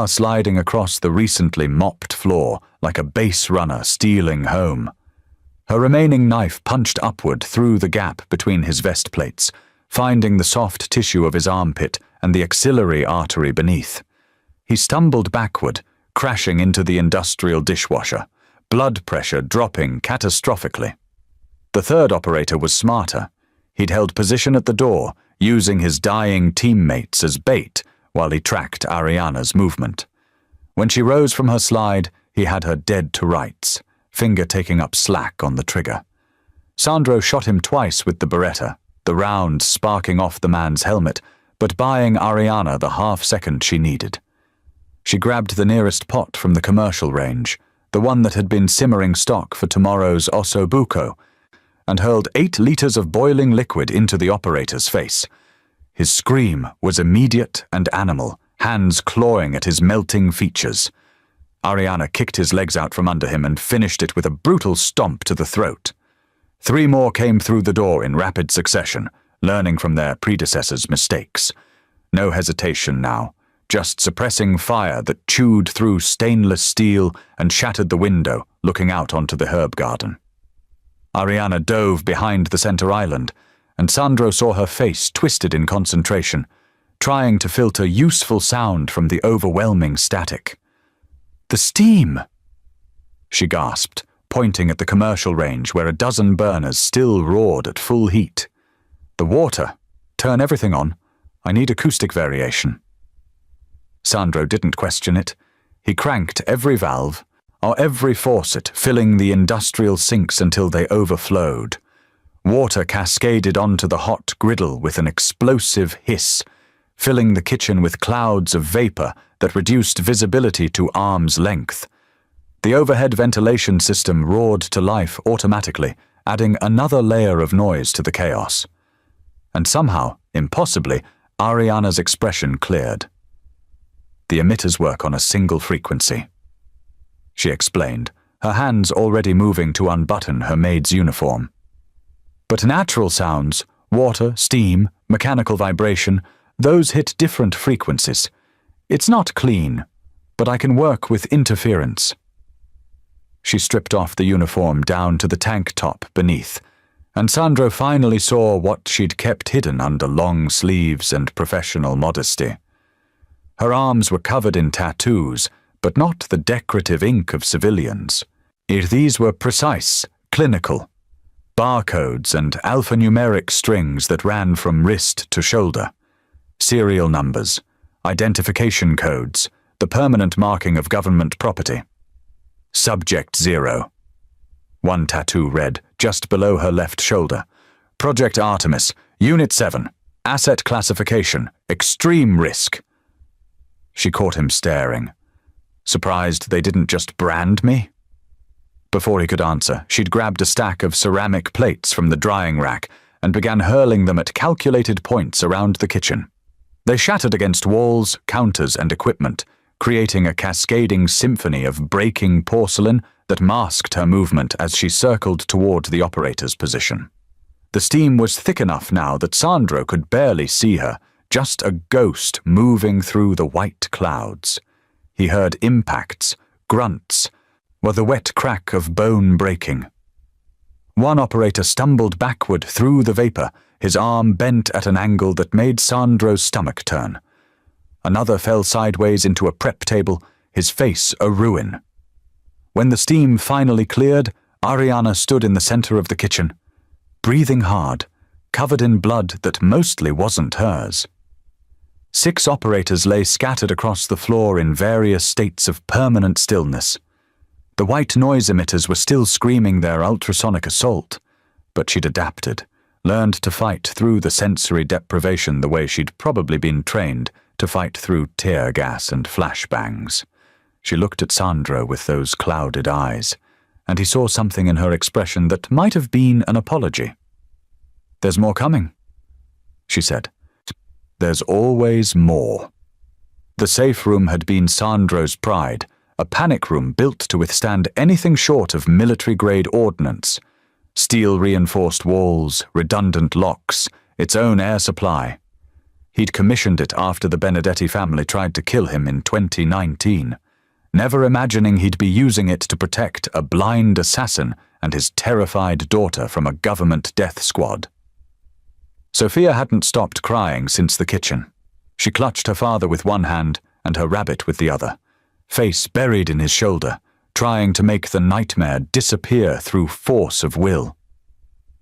sliding across the recently mopped floor like a base runner stealing home. Her remaining knife punched upward through the gap between his vest plates, finding the soft tissue of his armpit and the axillary artery beneath. He stumbled backward, crashing into the industrial dishwasher, blood pressure dropping catastrophically. The third operator was smarter. He'd held position at the door, using his dying teammates as bait while he tracked Ariana's movement. When she rose from her slide, he had her dead to rights, finger taking up slack on the trigger. Sandro shot him twice with the Beretta, the round sparking off the man's helmet, but buying Ariana the half-second she needed. She grabbed the nearest pot from the commercial range, the one that had been simmering stock for tomorrow's osso buco, and hurled 8 liters of boiling liquid into the operator's face. His scream was immediate and animal, hands clawing at his melting features. Ariana kicked his legs out from under him and finished it with a brutal stomp to the throat. 3 more came through the door in rapid succession, learning from their predecessors' mistakes. No hesitation now, just suppressing fire that chewed through stainless steel and shattered the window, looking out onto the herb garden. Ariana dove behind the center island, and Sandro saw her face twisted in concentration, trying to filter useful sound from the overwhelming static. "The steam!" she gasped, pointing at the commercial range where a dozen burners still roared at full heat. "The water! Turn everything on. I need acoustic variation." Sandro didn't question it. He cranked every valve, or every faucet, filling the industrial sinks until they overflowed. Water cascaded onto the hot griddle with an explosive hiss, filling the kitchen with clouds of vapor that reduced visibility to arm's length. The overhead ventilation system roared to life automatically, adding another layer of noise to the chaos. And somehow, impossibly, Ariana's expression cleared. "The emitters work on a single frequency," she explained, her hands already moving to unbutton her maid's uniform. "But natural sounds, water, steam, mechanical vibration, those hit different frequencies. It's not clean, but I can work with interference." She stripped off the uniform down to the tank top beneath, and Sandro finally saw what she'd kept hidden under long sleeves and professional modesty. Her arms were covered in tattoos, but not the decorative ink of civilians. These were precise, clinical, barcodes and alphanumeric strings that ran from wrist to shoulder, serial numbers, identification codes, the permanent marking of government property. Subject 0. One tattoo read, just below her left shoulder, Project Artemis, Unit 7, Asset Classification, Extreme Risk. She caught him staring. Surprised they didn't just brand me? Before he could answer, she'd grabbed a stack of ceramic plates from the drying rack and began hurling them at calculated points around the kitchen. They shattered against walls, counters, and equipment, creating a cascading symphony of breaking porcelain that masked her movement as she circled toward the operator's position. The steam was thick enough now that Sandro could barely see her, just a ghost moving through the white clouds. He heard impacts, grunts, or the wet crack of bone breaking. One operator stumbled backward through the vapor, his arm bent at an angle that made Sandro's stomach turn. Another fell sideways into a prep table, his face a ruin. When the steam finally cleared, Ariana stood in the center of the kitchen, breathing hard, covered in blood that mostly wasn't hers. 6 operators lay scattered across the floor in various states of permanent stillness. The white noise emitters were still screaming their ultrasonic assault, but she'd adapted, learned to fight through the sensory deprivation the way she'd probably been trained to fight through tear gas and flashbangs. She looked at Sandro with those clouded eyes, and he saw something in her expression that might have been an apology. "There's more coming," she said. "There's always more." The safe room had been Sandro's pride, a panic room built to withstand anything short of military-grade ordnance. Steel-reinforced walls, redundant locks, its own air supply. He'd commissioned it after the Benedetti family tried to kill him in 2019, never imagining he'd be using it to protect a blind assassin and his terrified daughter from a government death squad. Sophia hadn't stopped crying since the kitchen. She clutched her father with one hand and her rabbit with the other, face buried in his shoulder, trying to make the nightmare disappear through force of will.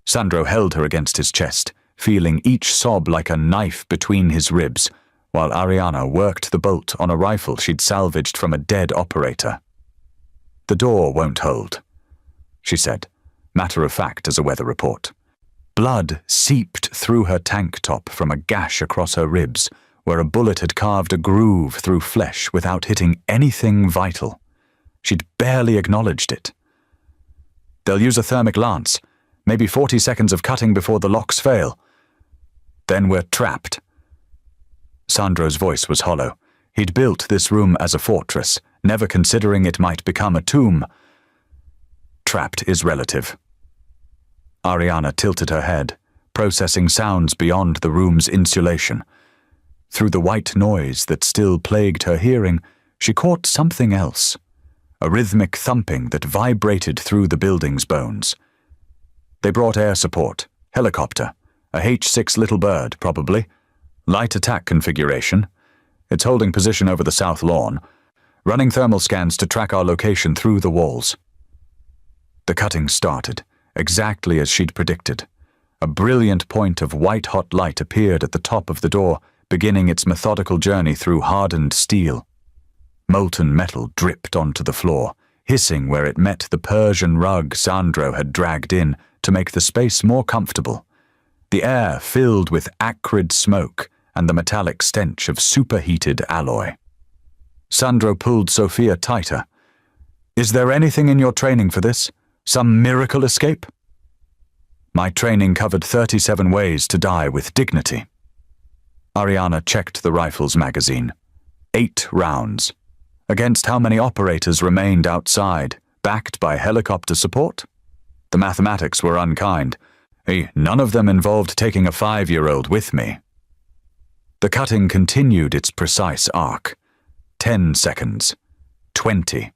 Sandro held her against his chest, feeling each sob like a knife between his ribs, while Ariana worked the bolt on a rifle she'd salvaged from a dead operator. "The door won't hold," she said, matter of fact as a weather report. Blood seeped through her tank top from a gash across her ribs, where a bullet had carved a groove through flesh without hitting anything vital. She'd barely acknowledged it. "They'll use a thermic lance, maybe 40 seconds of cutting before the locks fail. Then we're trapped." Sandro's voice was hollow. He'd built this room as a fortress, never considering it might become a tomb. "Trapped is relative." Ariana tilted her head, processing sounds beyond the room's insulation. Through the white noise that still plagued her hearing, she caught something else, a rhythmic thumping that vibrated through the building's bones. They brought air support, helicopter, a H-6 Little Bird, probably. Light attack configuration. It's holding position over the south lawn, running thermal scans to track our location through the walls. The cutting started, exactly as she'd predicted. A brilliant point of white-hot light appeared at the top of the door, beginning its methodical journey through hardened steel. Molten metal dripped onto the floor, hissing where it met the Persian rug Sandro had dragged in to make the space more comfortable. The air filled with acrid smoke and the metallic stench of superheated alloy. Sandro pulled Sophia tighter. "Is there anything in your training for this? Some miracle escape?" "My training covered 37 ways to die with dignity." Ariana checked the rifle's magazine. 8 rounds. Against how many operators remained outside, backed by helicopter support? The mathematics were unkind. None of them involved taking a 5-year-old with me. The cutting continued its precise arc. 10 seconds. 20.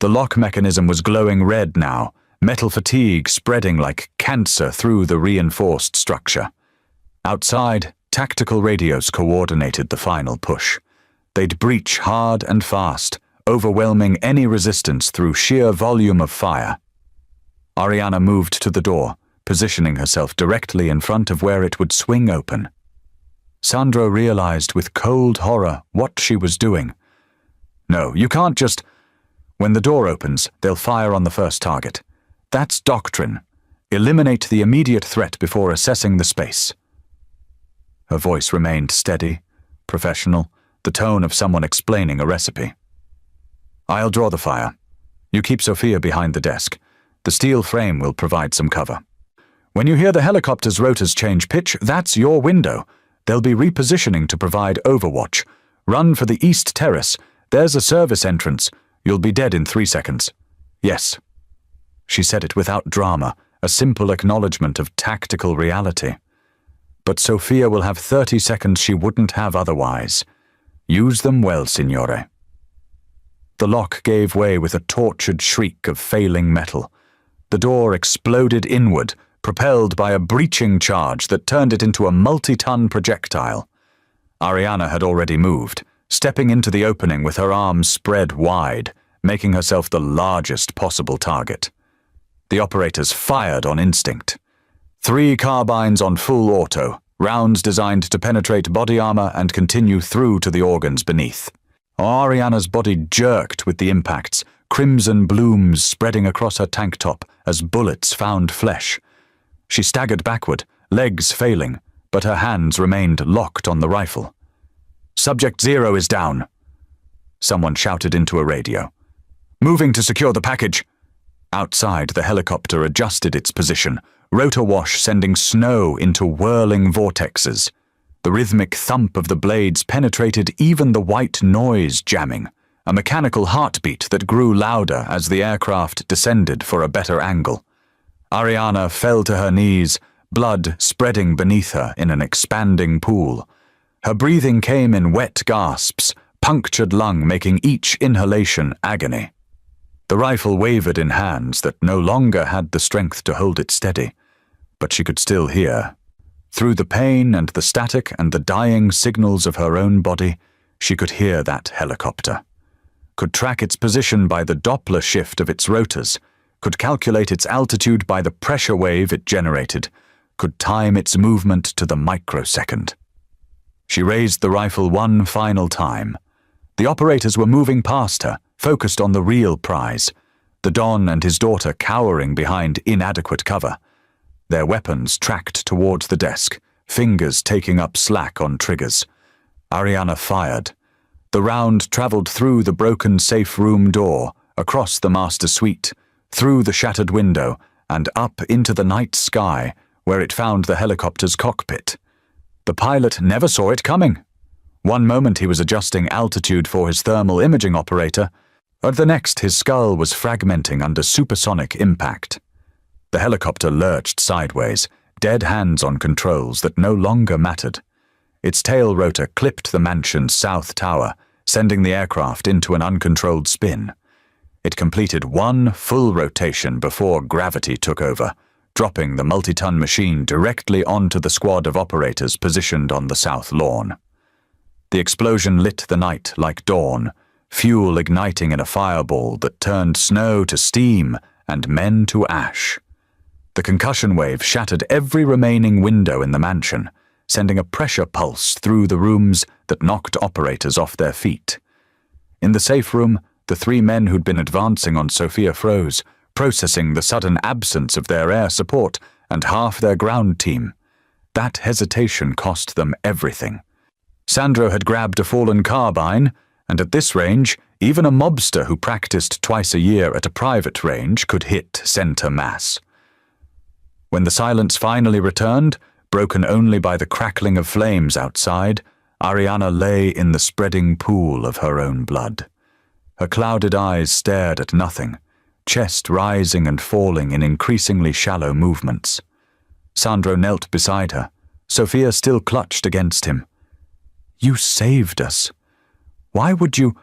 The lock mechanism was glowing red now, metal fatigue spreading like cancer through the reinforced structure. Outside, tactical radios coordinated the final push. They'd breach hard and fast, overwhelming any resistance through sheer volume of fire. Ariana moved to the door, positioning herself directly in front of where it would swing open. Sandro realized with cold horror what she was doing. "No, you can't just—" "When the door opens, they'll fire on the first target. That's doctrine. Eliminate the immediate threat before assessing the space." Her voice remained steady, professional, the tone of someone explaining a recipe. "I'll draw the fire. You keep Sophia behind the desk. The steel frame will provide some cover. When you hear the helicopter's rotors change pitch, that's your window. They'll be repositioning to provide overwatch. Run for the east terrace, There's a service entrance. You'll be dead in 3 seconds. Yes. She said it without drama, a simple acknowledgement of tactical reality. But Sophia will have 30 seconds she wouldn't have otherwise. Use them well, signore. The lock gave way with a tortured shriek of failing metal. The door exploded inward, propelled by a breaching charge that turned it into a multi-ton projectile. Ariana had already moved, stepping into the opening with her arms spread wide, making herself the largest possible target. The operators fired on instinct. 3 carbines on full auto, rounds designed to penetrate body armor and continue through to the organs beneath. Ariana's body jerked with the impacts, crimson blooms spreading across her tank top as bullets found flesh. She staggered backward, legs failing, but her hands remained locked on the rifle. Subject 0 is down. Someone shouted into a radio. Moving to secure the package. Outside, the helicopter adjusted its position, rotor wash sending snow into whirling vortexes. The rhythmic thump of the blades penetrated even the white noise jamming, a mechanical heartbeat that grew louder as the aircraft descended for a better angle. Ariana fell to her knees, blood spreading beneath her in an expanding pool. Her breathing came in wet gasps, punctured lung making each inhalation agony. The rifle wavered in hands that no longer had the strength to hold it steady, but she could still hear. Through the pain and the static and the dying signals of her own body, she could hear that helicopter. Could track its position by the Doppler shift of its rotors, could calculate its altitude by the pressure wave it generated, could time its movement to the microsecond. She raised the rifle one final time. The operators were moving past her, focused on the real prize, the Don and his daughter cowering behind inadequate cover. Their weapons tracked towards the desk, fingers taking up slack on triggers. Ariana fired. The round traveled through the broken safe room door, across the master suite, through the shattered window, and up into the night sky, where it found the helicopter's cockpit. The pilot never saw it coming. One moment he was adjusting altitude for his thermal imaging operator, at the next his skull was fragmenting under supersonic impact. The helicopter lurched sideways, dead hands on controls that no longer mattered. Its tail rotor clipped the mansion's south tower, sending the aircraft into an uncontrolled spin. It completed one full rotation before gravity took over, dropping the multi-ton machine directly onto the squad of operators positioned on the south lawn. The explosion lit the night like dawn, fuel igniting in a fireball that turned snow to steam and men to ash. The concussion wave shattered every remaining window in the mansion, sending a pressure pulse through the rooms that knocked operators off their feet. In the safe room, the 3 men who'd been advancing on Sophia froze, processing the sudden absence of their air support and half their ground team. That hesitation cost them everything. Sandro had grabbed a fallen carbine, and at this range, even a mobster who practiced twice a year at a private range could hit center mass. When the silence finally returned, broken only by the crackling of flames outside, Ariana lay in the spreading pool of her own blood. Her clouded eyes stared at nothing, chest rising and falling in increasingly shallow movements. Sandro knelt beside her. Sophia still clutched against him. "You saved us. Why would you—"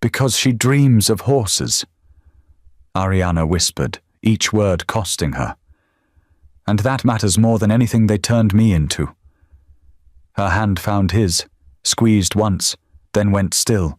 "Because she dreams of horses," Ariana whispered, each word costing her. "And that matters more than anything they turned me into." Her hand found his, squeezed once, then went still.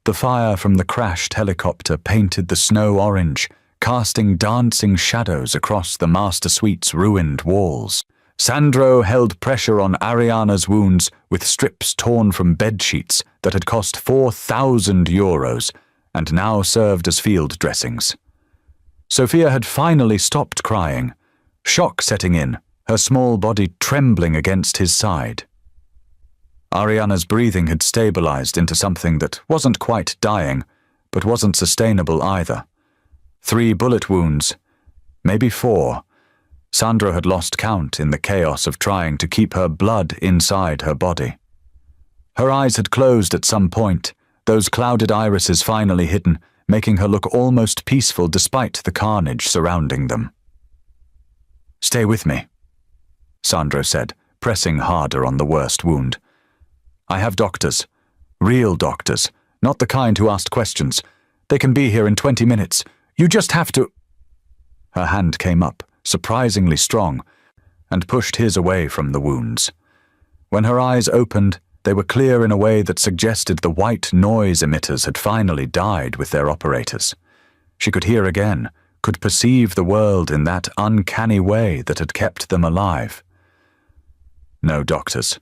The fire from the crashed helicopter painted the snow orange, casting dancing shadows across the master suite's ruined walls. Sandro held pressure on Ariana's wounds with strips torn from bedsheets that had cost 4,000 euros and now served as field dressings. Sophia had finally stopped crying, shock setting in, her small body trembling against his side. Ariana's breathing had stabilized into something that wasn't quite dying, but wasn't sustainable either. 3 bullet wounds, maybe 4. Sandro had lost count in the chaos of trying to keep her blood inside her body. Her eyes had closed at some point, those clouded irises finally hidden, making her look almost peaceful despite the carnage surrounding them. "Stay with me," Sandro said, pressing harder on the worst wound. "I have doctors. Real doctors, not the kind who asked questions. They can be here in 20 minutes. You just have to—" Her hand came up, surprisingly strong, and pushed his away from the wounds. When her eyes opened, they were clear in a way that suggested the white noise emitters had finally died with their operators. She could hear again, could perceive the world in that uncanny way that had kept them alive. "No doctors,"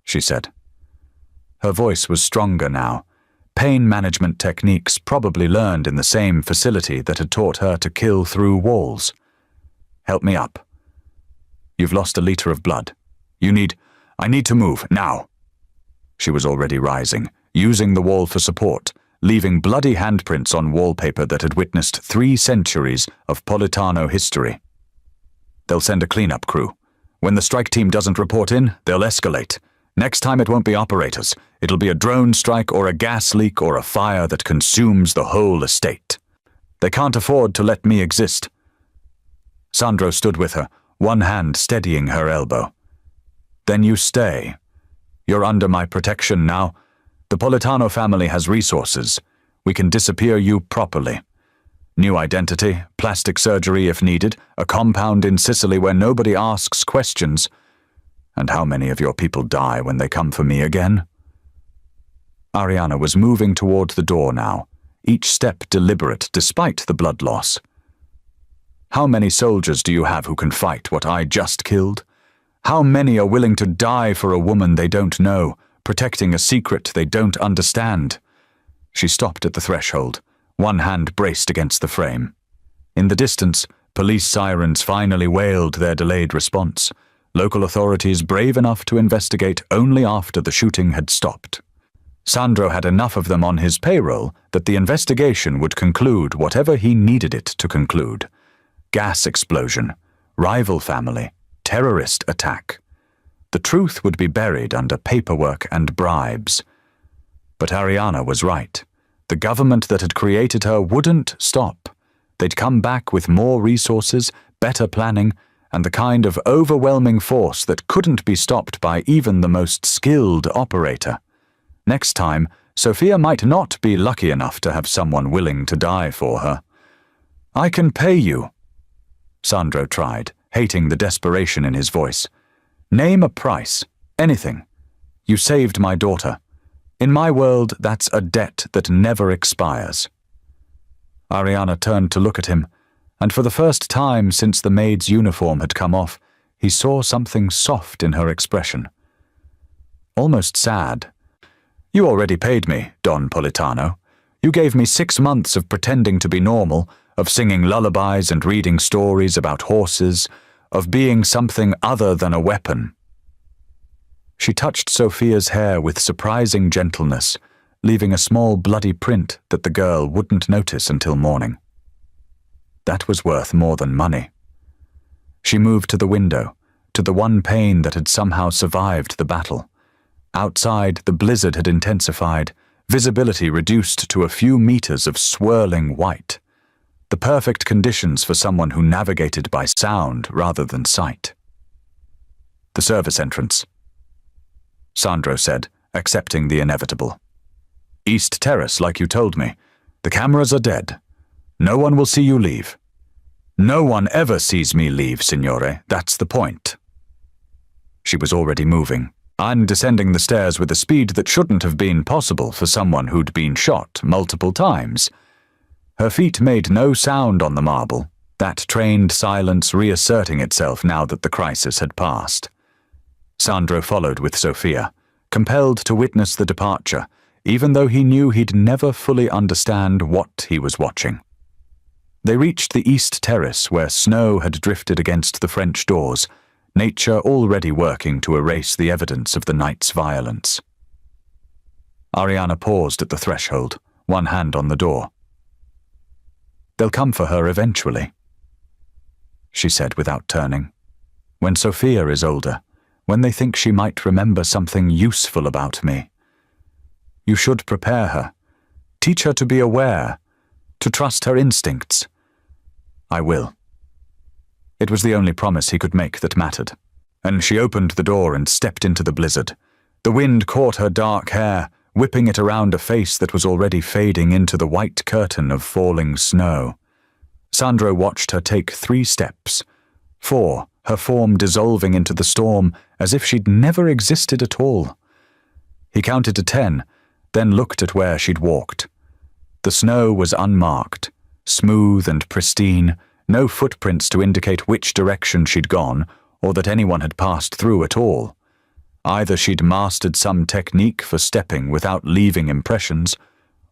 she said. Her voice was stronger now. Pain management techniques probably learned in the same facility that had taught her to kill through walls. "Help me up. You've lost a liter of blood. I need to move, now." She was already rising, using the wall for support, leaving bloody handprints on wallpaper that had witnessed 3 centuries of Politano history. "They'll send a cleanup crew. When the strike team doesn't report in, they'll escalate. Next time it won't be operators. It'll be a drone strike or a gas leak or a fire that consumes the whole estate. They can't afford to let me exist." Sandro stood with her, one hand steadying her elbow. "Then you stay. You're under my protection now. The Politano family has resources. We can disappear you properly. New identity, plastic surgery if needed, a compound in Sicily where nobody asks questions. And how many of your people die when they come for me again?" Ariana was moving toward the door now, each step deliberate despite the blood loss. "How many soldiers do you have who can fight what I just killed? How many are willing to die for a woman they don't know, protecting a secret they don't understand?" She stopped at the threshold, one hand braced against the frame. In the distance, police sirens finally wailed their delayed response, local authorities brave enough to investigate only after the shooting had stopped. Sandro had enough of them on his payroll that the investigation would conclude whatever he needed it to conclude. Gas explosion, rival family, terrorist attack. The truth would be buried under paperwork and bribes. But Ariana was right. The government that had created her wouldn't stop. They'd come back with more resources, better planning, and the kind of overwhelming force that couldn't be stopped by even the most skilled operator. Next time, Sofia might not be lucky enough to have someone willing to die for her. "I can pay you," Sandro tried, hating the desperation in his voice. "Name a price, anything. You saved my daughter. In my world, that's a debt that never expires." Ariana turned to look at him, and for the first time since the maid's uniform had come off, he saw something soft in her expression. Almost sad. "You already paid me, Don Politano. You gave me 6 months of pretending to be normal, of singing lullabies and reading stories about horses, of being something other than a weapon." She touched Sofia's hair with surprising gentleness, leaving a small bloody print that the girl wouldn't notice until morning. That was worth more than money. She moved to the window, to the one pane that had somehow survived the battle. Outside, the blizzard had intensified, visibility reduced to a few meters of swirling white. The perfect conditions for someone who navigated by sound rather than sight. "The service entrance," Sandro said, accepting the inevitable. "East Terrace, like you told me. The cameras are dead. No one will see you leave." "No one ever sees me leave, signore. That's the point." She was already moving, and descending the stairs with a speed that shouldn't have been possible for someone who'd been shot multiple times. Her feet made no sound on the marble, that trained silence reasserting itself now that the crisis had passed. Sandro followed with Sofia, compelled to witness the departure, even though he knew he'd never fully understand what he was watching. They reached the East Terrace where snow had drifted against the French doors, nature already working to erase the evidence of the night's violence. Ariana paused at the threshold, one hand on the door. "They'll come for her eventually," she said without turning. "When Sofia is older, when they think she might remember something useful about me. You should prepare her. Teach her to be aware, to trust her instincts. I will. It was the only promise he could make that mattered. And she opened the door and stepped into the blizzard. The wind caught her dark hair, whipping it around a face that was already fading into the white curtain of falling snow. Sandro watched her take 3 steps, 4, her form dissolving into the storm as if she'd never existed at all. He counted to 10, then looked at where she'd walked. The snow was unmarked, smooth and pristine, no footprints to indicate which direction she'd gone or that anyone had passed through at all. Either she'd mastered some technique for stepping without leaving impressions,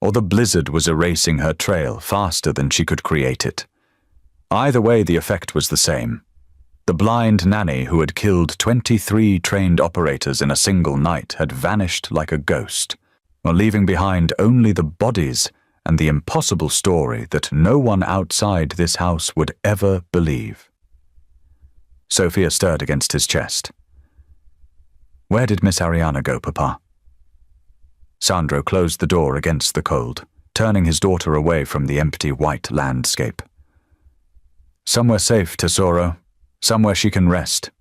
or the blizzard was erasing her trail faster than she could create it. Either way, the effect was the same. The blind nanny who had killed 23 trained operators in a single night had vanished like a ghost, while leaving behind only the bodies and the impossible story that no one outside this house would ever believe. Sophia stirred against his chest. Where did Miss Ariana go, Papa? Sandro closed the door against the cold, turning his daughter away from the empty white landscape. Somewhere safe, Tesoro. Somewhere she can rest.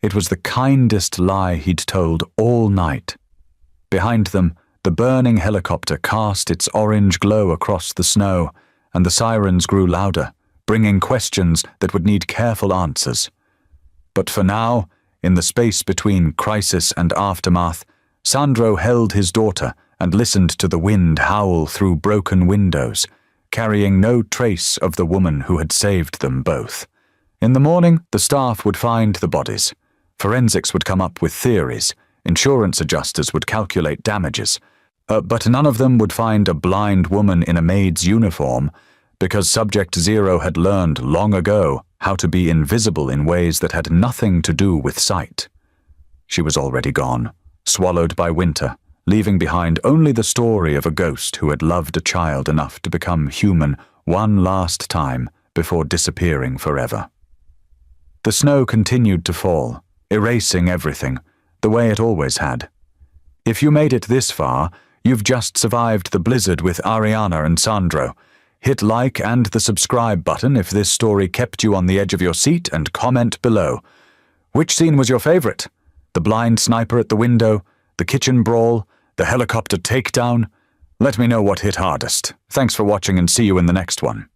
It was the kindest lie he'd told all night. Behind them, the burning helicopter cast its orange glow across the snow, and the sirens grew louder, bringing questions that would need careful answers. But for now, in the space between crisis and aftermath, Sandro held his daughter and listened to the wind howl through broken windows, carrying no trace of the woman who had saved them both. In the morning, the staff would find the bodies. Forensics would come up with theories. Insurance adjusters would calculate damages. But none of them would find a blind woman in a maid's uniform, because Subject Zero had learned long ago how to be invisible in ways that had nothing to do with sight. She was already gone, swallowed by winter, leaving behind only the story of a ghost who had loved a child enough to become human one last time before disappearing forever. The snow continued to fall, erasing everything, the way it always had. If you made it this far, you've just survived the blizzard with Ariana and Sandro. Hit like and the subscribe button if this story kept you on the edge of your seat, and comment below. Which scene was your favorite? The blind sniper at the window, the kitchen brawl, the helicopter takedown? Let me know what hit hardest. Thanks for watching and see you in the next one.